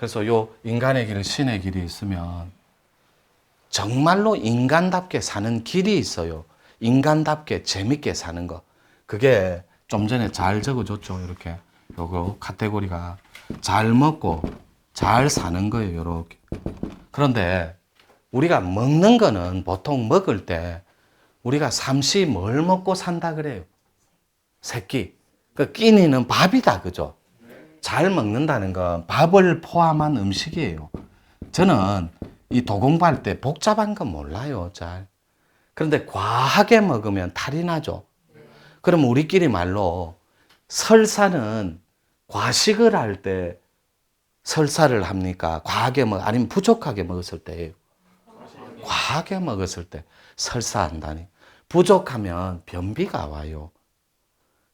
그래서 요 인간의 길, 신의 길이 있으면 정말로 인간답게 사는 길이 있어요. 인간답게 재밌게 사는 거. 그게 좀 전에 잘 적어줬죠. 이렇게. 요거 카테고리가 잘 먹고 잘 사는 거예요. 요렇게. 그런데 우리가 먹는 거는 보통 먹을 때 우리가 삼시 뭘 먹고 산다 그래요? 새끼. 그 끼니는 밥이다. 그죠? 잘 먹는다는 건 밥을 포함한 음식이에요. 저는 이 도공부할 때 복잡한 건 몰라요. 잘. 그런데 과하게 먹으면 탈이 나죠. 그럼 우리끼리 말로 설사는 과식을 할 때 설사를 합니까? 과하게 아니면 부족하게 먹었을 때예요. 과하게 먹었을 때 설사한다니. 부족하면 변비가 와요.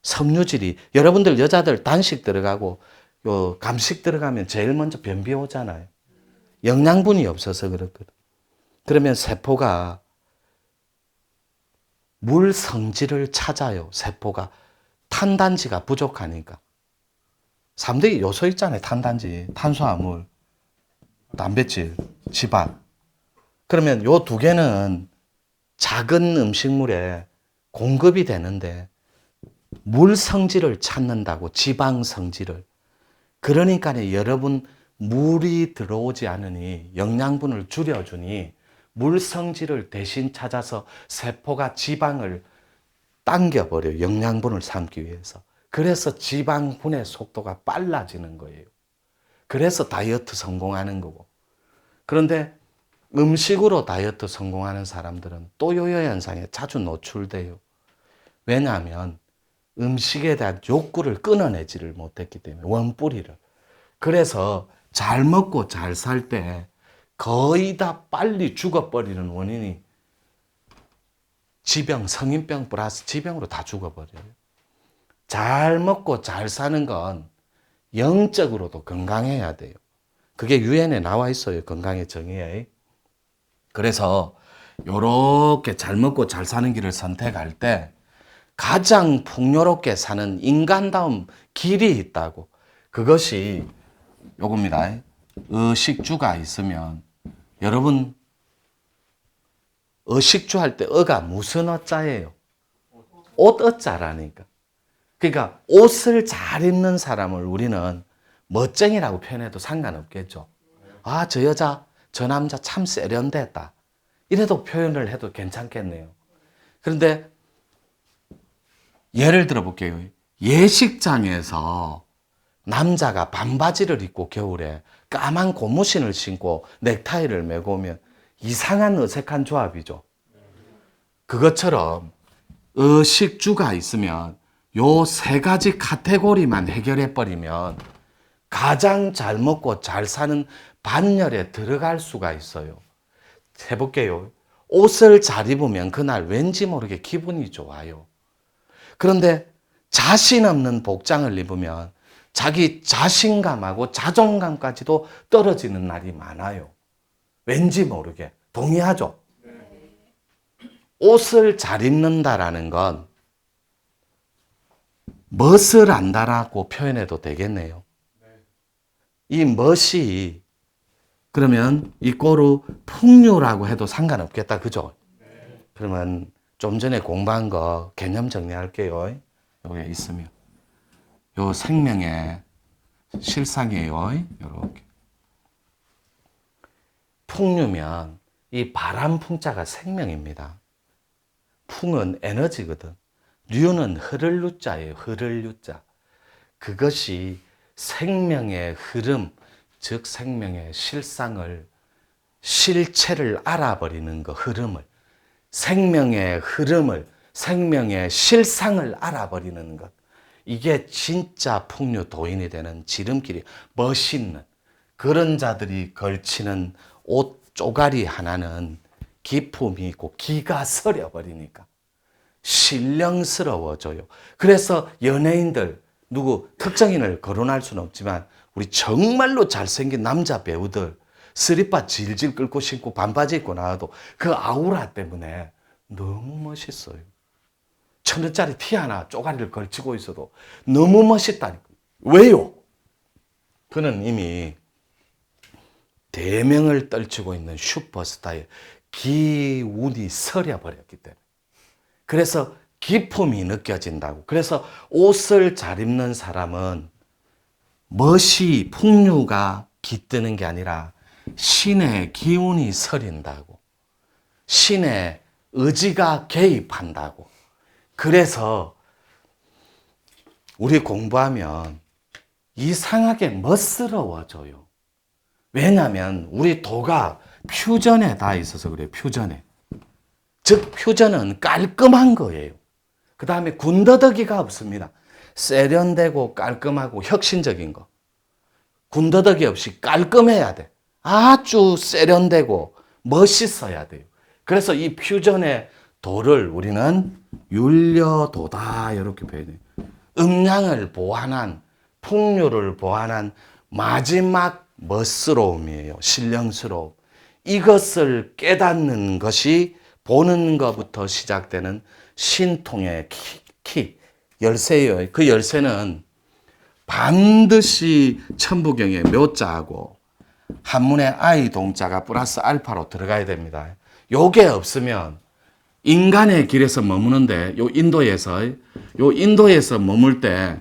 섬유질이 여러분들 여자들 단식 들어가고 요 감식 들어가면 제일 먼저 변비 오잖아요. 영양분이 없어서 그렇거든. 그러면 세포가 물 성질을 찾아요. 세포가 탄단지가 부족하니까. 3대 요소 있잖아요. 탄단지, 탄수화물, 단백질, 지방. 그러면 요 두 개는 작은 음식물에 공급이 되는데 물 성질을 찾는다고, 지방 성질을. 그러니까 여러분 물이 들어오지 않으니 영양분을 줄여주니 물 성질을 대신 찾아서 세포가 지방을 당겨버려요. 영양분을 삼기 위해서. 그래서 지방분해 속도가 빨라지는 거예요. 그래서 다이어트 성공하는 거고. 그런데 음식으로 다이어트 성공하는 사람들은 또 요요 현상에 자주 노출돼요. 왜냐하면 음식에 대한 욕구를 끊어내지를 못했기 때문에, 원뿌리를. 그래서 잘 먹고 잘 살 때 거의 다 빨리 죽어버리는 원인이 지병, 성인병 플러스 지병으로 다 죽어버려요. 잘 먹고 잘 사는 건 영적으로도 건강해야 돼요. 그게 유엔에 나와 있어요. 건강의 정의에. 그래서 요렇게 잘 먹고 잘 사는 길을 선택할 때 가장 풍요롭게 사는 인간다움 길이 있다고. 그것이 요겁니다. 의식주가 있으면, 여러분 의식주 할 때 어가 무슨 어자예요? 옷 어자라니까. 그러니까 옷을 잘 입는 사람을 우리는 멋쟁이라고 표현해도 상관없겠죠. 아, 저 여자, 저 남자 참 세련됐다. 이래도 표현을 해도 괜찮겠네요. 그런데 예를 들어 볼게요. 예식장에서 남자가 반바지를 입고 겨울에 까만 고무신을 신고 넥타이를 메고 오면 이상한 어색한 조합이죠. 그것처럼 의식주가 있으면 요 세 가지 카테고리만 해결해 버리면 가장 잘 먹고 잘 사는 반열에 들어갈 수가 있어요. 해볼게요. 옷을 잘 입으면 그날 왠지 모르게 기분이 좋아요. 그런데 자신 없는 복장을 입으면 자기 자신감하고 자존감까지도 떨어지는 날이 많아요. 왠지 모르게. 동의하죠? 옷을 잘 입는다라는 건 멋을 안다라고 표현해도 되겠네요. 이 멋이 그러면 이꼬르 풍요라고 해도 상관없겠다. 그죠? 그러면 좀 전에 공부한 거 개념 정리할게요. 여기 있으면. 요 생명의 실상이에요. 요렇게. 풍류면 이 바람 풍자가 생명입니다. 풍은 에너지거든. 류는 흐를 류자예요. 흐를 류자. 그것이 생명의 흐름, 즉 생명의 실상을, 실체를 알아버리는 거, 흐름을. 생명의 흐름을, 생명의 실상을 알아버리는 것. 이게 진짜 풍류 도인이 되는 지름길이, 멋있는 그런 자들이 걸치는 옷 쪼가리 하나는 기품이 있고 기가 서려버리니까 신령스러워져요. 그래서 연예인들, 누구 특정인을 거론할 수는 없지만 우리 정말로 잘생긴 남자 배우들 스리빠 질질 끌고 신고 반바지 입고 나와도 그 아우라 때문에 너무 멋있어요. 1,000원짜리 티 하나 쪼가리를 걸치고 있어도 너무 멋있다니까. 왜요? 그는 이미 대명을 떨치고 있는 슈퍼스타의 기운이 서려버렸기 때문에. 그래서 기품이 느껴진다고. 그래서 옷을 잘 입는 사람은 멋이, 풍류가 깃드는 게 아니라 신의 기운이 서린다고. 신의 의지가 개입한다고. 그래서 우리 공부하면 이상하게 멋스러워져요. 왜냐하면 우리 도가 퓨전에 다 있어서 그래요. 퓨전에. 즉 퓨전은 깔끔한 거예요. 그 다음에 군더더기가 없습니다. 세련되고 깔끔하고 혁신적인 거. 군더더기 없이 깔끔해야 돼. 아주 세련되고 멋있어야 돼요. 그래서 이 퓨전의 도를 우리는 율려도다 이렇게 표현해요. 음양을 보완한, 풍류를 보완한 마지막 멋스러움이에요. 신령스러움. 이것을 깨닫는 것이 보는 것부터 시작되는 신통의 열쇠예요. 그 열쇠는 반드시 천부경에 묘자하고 한문의 아이 동자가 플러스 알파로 들어가야 됩니다. 요게 없으면 인간의 길에서 머무는데 요 인도에서 머물 때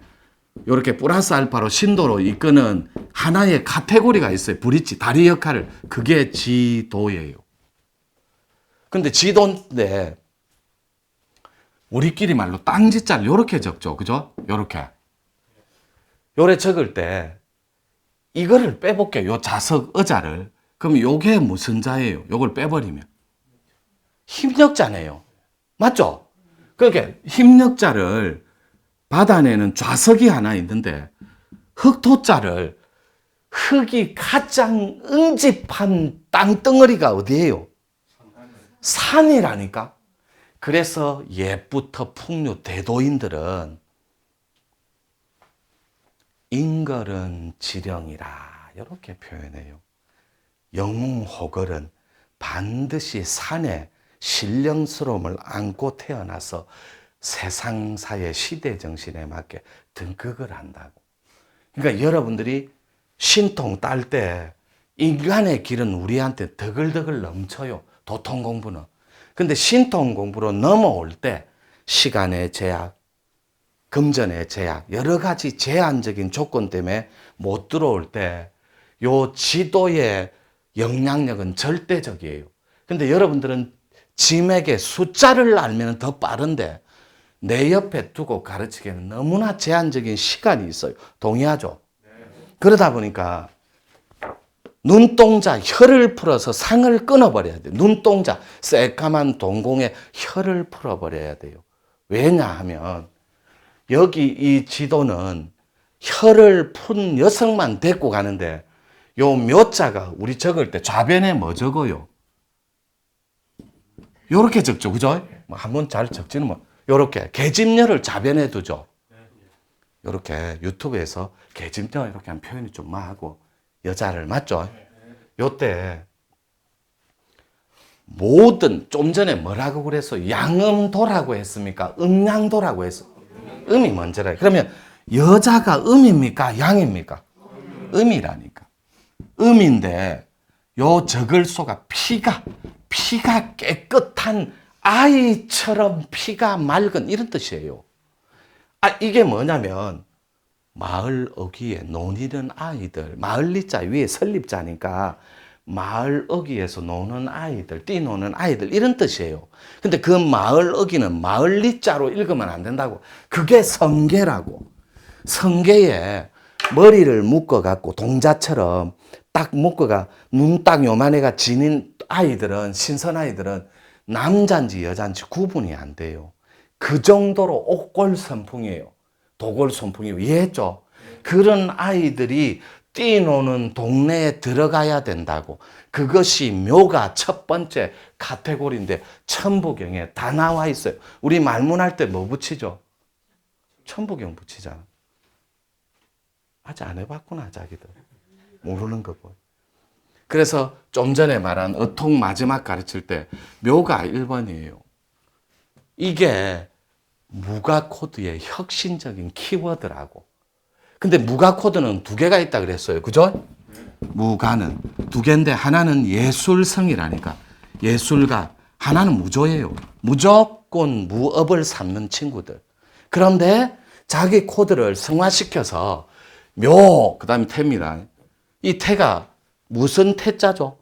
요렇게 플러스 알파로 신도로 이끄는 하나의 카테고리가 있어요. 브릿지, 다리 역할을. 그게 지도예요. 근데 지도인데 우리끼리 말로 땅지자를 요렇게 적죠. 그죠? 요렇게. 요래 적을 때 이거를 빼볼게요. 요 자석 의자를. 그럼 요게 무슨 자예요? 요걸 빼버리면. 힘력자네요. 맞죠? 그러니까 힘력자를 받아내는 좌석이 하나 있는데 흑토자를 흙이 가장 응집한 땅덩어리가 어디예요? 산이라니까. 그래서 옛부터 풍류 대도인들은 인걸은 지령이라 이렇게 표현해요. 영웅호걸은 반드시 산에 신령스러움을 안고 태어나서 세상사의 시대정신에 맞게 등극을 한다고. 그러니까 여러분들이 신통 딸 때 인간의 길은 우리한테 더글더글 넘쳐요. 도통 공부는. 근데 신통 공부로 넘어올 때 시간의 제약, 금전의 제약, 여러 가지 제한적인 조건 때문에 못 들어올 때 요 지도의 영향력은 절대적이에요. 근데 여러분들은 짐에게 숫자를 알면 더 빠른데 내 옆에 두고 가르치기에는 너무나 제한적인 시간이 있어요. 동의하죠? 그러다 보니까 눈동자 혀를 풀어서 상을 끊어버려야 돼요. 눈동자 새까만 동공에 혀를 풀어버려야 돼요. 왜냐하면 여기 이 지도는 혀를 푼 녀석만 데리고 가는데 요 묘자가 우리 적을 때 좌변에 뭐 적어요? 요렇게 적죠. 그죠? 뭐 한번 잘 적지는 뭐 요렇게 계집녀를 좌변에 두죠. 요렇게 유튜브에서 계집녀 이렇게 한 표현이 좀 하고 여자를 맞죠? 요때 모든 좀 전에 뭐라고 그랬어요? 양음도라고 했습니까? 음양도라고 했어. 음이 먼저라. 그러면 여자가 음입니까? 양입니까? 음이라니까. 음인데 요 적을소가 피가 깨끗한 아이처럼 피가 맑은 이런 뜻이에요. 이게 뭐냐면 마을 어귀에 노니는 아이들, 마을리자 위에 설립자니까 마을 어귀에서 노는 아이들, 뛰노는 아이들 이런 뜻이에요. 근데 그 마을 어귀는 마을리자로 읽으면 안 된다고. 그게 성계라고. 성계에 머리를 묶어갖고 동자처럼 딱 묶어가 눈 딱 요만해가 지닌 아이들은, 신선 아이들은 남자인지 여자인지 구분이 안 돼요. 그 정도로 옥골선풍이에요. 도골선풍이에요. 이해했죠? 그런 아이들이 뛰노는 동네에 들어가야 된다고. 그것이 묘가 첫 번째 카테고리인데 천부경에 다 나와 있어요. 우리 말문할 때 뭐 붙이죠? 천부경 붙이잖아. 아직 안 해봤구나, 자기들. 모르는 거고. 그래서 좀 전에 말한 어통 마지막 가르칠 때 묘가 1번이에요. 이게 무가 코드의 혁신적인 키워드라고. 근데 무가 코드는 두 개가 있다 그랬어요. 그죠? 무가는 두 개인데 하나는 예술성이라니까. 예술가. 하나는 무조예요. 무조건 무업을 삼는 친구들. 그런데 자기 코드를 성화시켜서 묘, 그 다음에 태입니다. 이 태가 무슨 태자죠?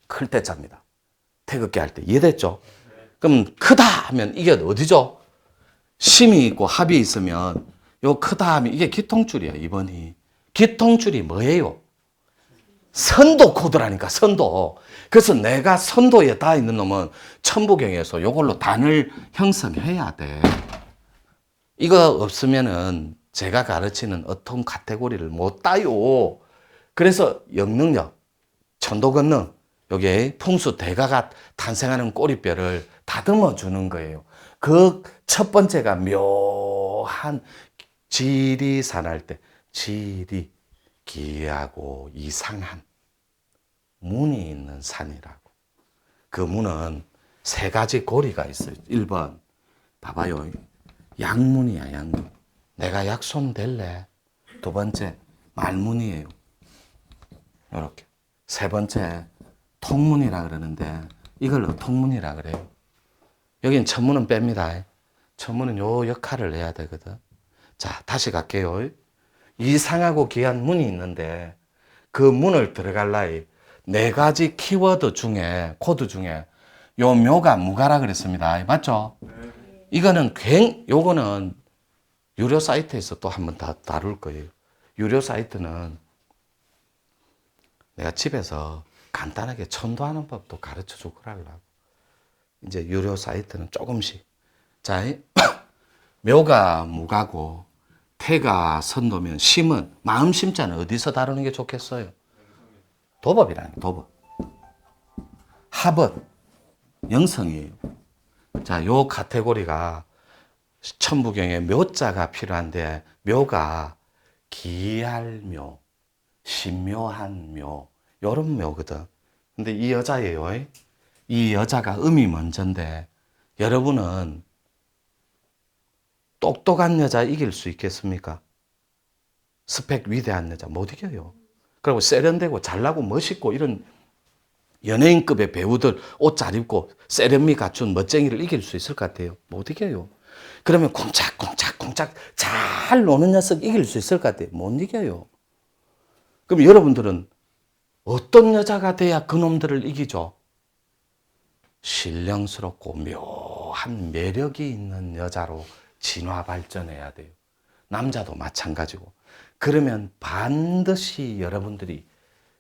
클 태자입니다. 태극기 할 때. 이해됐죠? 그럼 크다 하면 이게 어디죠? 심이 있고 합이 있으면 요 크다 하면 이게 기통줄이야, 2번이. 기통줄이 뭐예요? 선도 코드라니까, 선도. 그래서 내가 선도에 닿아 있는 놈은 천부경에서 요걸로 단을 형성해야 돼. 이거 없으면은 제가 가르치는 어떤 카테고리를 못 따요. 그래서 영능력, 천도건능, 여기에 풍수 대가가 탄생하는 꼬리뼈를 다듬어 주는 거예요. 그 첫 번째가 묘한 지리산할 때, 지리, 기이하고 이상한 문이 있는 산이라고. 그 문은 세 가지 고리가 있어요. 1번, 봐봐요. 약문이야, 약문. 내가 약손 될래. 두 번째, 말문이에요. 이렇게. 세 번째, 통문이라 그러는데 이걸 통문이라 그래요. 여긴 천문은 뺍니다. 천문은 요 역할을 해야 되거든. 자, 다시 갈게요. 이상하고 귀한 문이 있는데 그 문을 들어갈라이 네 가지 키워드 중에, 코드 중에 요 묘가 무가라 그랬습니다. 맞죠? 이거는 요거는 유료 사이트에서 또 한번 다룰 거예요. 유료 사이트는 내가 집에서 간단하게 천도하는 법도 가르쳐 주고 하려고. 이제 유료 사이트는 조금씩. 자, 묘가 무가고 태가 선도면 심은, 마음 심자는 어디서 다루는 게 좋겠어요? 도법이라는 게 도법. 합은 영성이에요. 자, 요 카테고리가 천부경에 묘자가 필요한데 묘가 기할 묘, 신묘한 묘, 요런 묘거든. 근데 이 여자예요. 이 여자가 음이 먼저인데 여러분은 똑똑한 여자 이길 수 있겠습니까? 스펙 위대한 여자 못 이겨요. 그리고 세련되고 잘나고 멋있고 이런 연예인급의 배우들 옷 잘 입고 세련미 갖춘 멋쟁이를 이길 수 있을 것 같아요? 못 이겨요. 그러면 쿵짝쿵짝쿵짝 잘 노는 녀석 이길 수 있을 것 같아요? 못 이겨요. 그럼 여러분들은 어떤 여자가 돼야 그놈들을 이기죠? 신령스럽고 묘한 매력이 있는 여자로 진화 발전해야 돼요. 남자도 마찬가지고. 그러면 반드시 여러분들이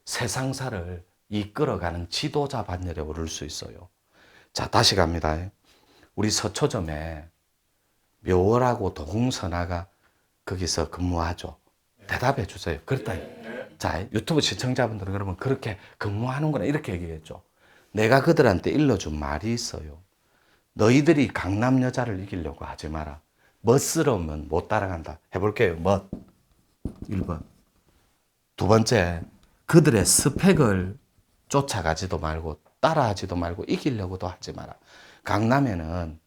세상사를 이끌어가는 지도자 반열에 오를 수 있어요. 자, 다시 갑니다. 우리 서초점에 묘월하고 도공선화가 거기서 근무하죠. 대답해 주세요. 그렇다. 자, 유튜브 시청자분들은 그러면 그렇게 근무하는구나 이렇게 얘기했죠. 내가 그들한테 일러준 말이 있어요. 너희들이 강남 여자를 이기려고 하지 마라. 멋스러우면 못 따라간다. 해볼게요. 멋. 1번. 두 번째, 그들의 스펙을 쫓아가지도 말고 따라하지도 말고 이기려고도 하지 마라. 강남에는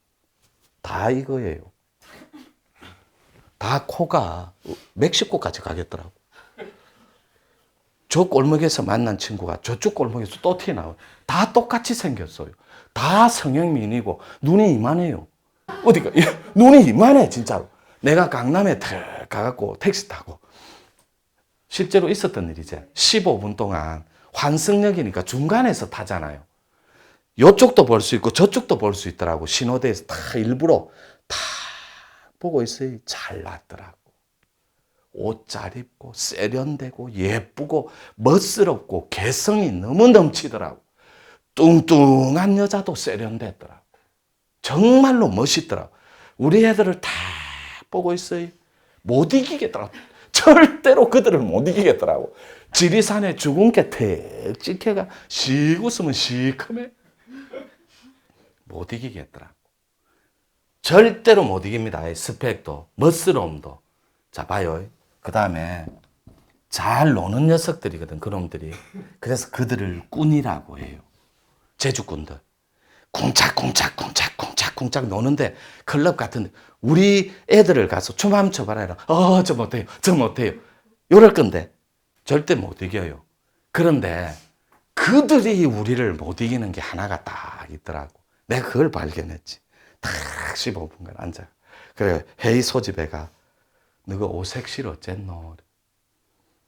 다 이거예요. 다 코가 멕시코까지 가겠더라고. 저 골목에서 만난 친구가 저쪽 골목에서 또 튀어나와요. 다 똑같이 생겼어요. 다 성형미인이고 눈이 이만해요. 어디가? 눈이 이만해 진짜로. 내가 강남에 가갖고 택시 타고 실제로 있었던 일이지. 15분 동안 환승역이니까 중간에서 타잖아요. 이쪽도 볼 수 있고 저쪽도 볼 수 있더라고. 신호대에서 다 일부러 다 보고 있어요. 잘났더라고. 옷 잘 입고 세련되고 예쁘고 멋스럽고 개성이 너무 넘치더라고. 뚱뚱한 여자도 세련됐더라고. 정말로 멋있더라고. 우리 애들을 다 보고 있어요. 못 이기겠더라고. 절대로 그들을 못 이기겠더라고. 지리산에 죽은 게 턱 찍혀가 씩 웃으면 시커매. 못 이기겠더라고. 절대로 못 이깁니다. 스펙도 멋스러움도. 자, 봐요. 그 다음에 잘 노는 녀석들이거든, 그놈들이. 그래서 그들을 꾼이라고 해요. 제주꾼들. 쿵짝쿵짝쿵짝쿵짝쿵짝 노는데 클럽 같은데 우리 애들을 가서 춤 한번 춰봐라. 저 못해요. 저 못해요. 이럴 건데 절대 못 이겨요. 그런데 그들이 우리를 못 이기는 게 하나가 딱 있더라고. 내가 그걸 발견했지. 딱 15분간 앉아. 그래, 회의 소집애가 너가 오색실 어쨌노?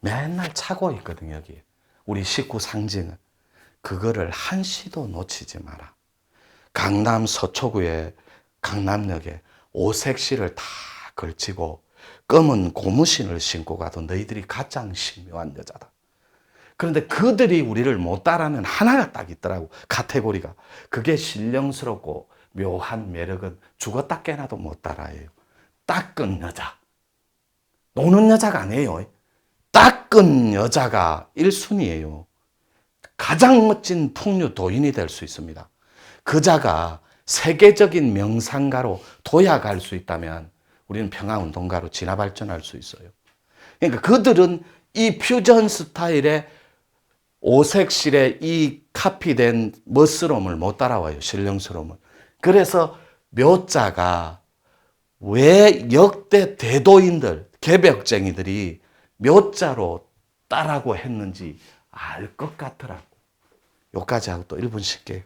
맨날 차고 있거든, 여기. 우리 식구 상징은. 그거를 한시도 놓치지 마라. 강남 서초구에 강남역에 오색실을 다 걸치고 검은 고무신을 신고 가도 너희들이 가장 신묘한 여자다. 그런데 그들이 우리를 못 따라하는 하나가 딱 있더라고. 카테고리가. 그게 신령스럽고 묘한 매력은 죽었다 깨나도 못 따라해요. 닦은 여자. 노는 여자가 아니에요. 닦은 여자가 1순위예요. 가장 멋진 풍류 도인이 될 수 있습니다. 그자가 세계적인 명상가로 도약할 수 있다면 우리는 평화운동가로 진화 발전할 수 있어요. 그러니까 그들은 이 퓨전 스타일의 오색실의 이 카피된 멋스러움을 못 따라와요. 신령스러움을. 그래서 묘자가 왜 역대 대도인들, 개벽쟁이들이 묘자로 따라고 했는지 알 것 같더라고. 여기까지 하고 또 1분 쉴게요.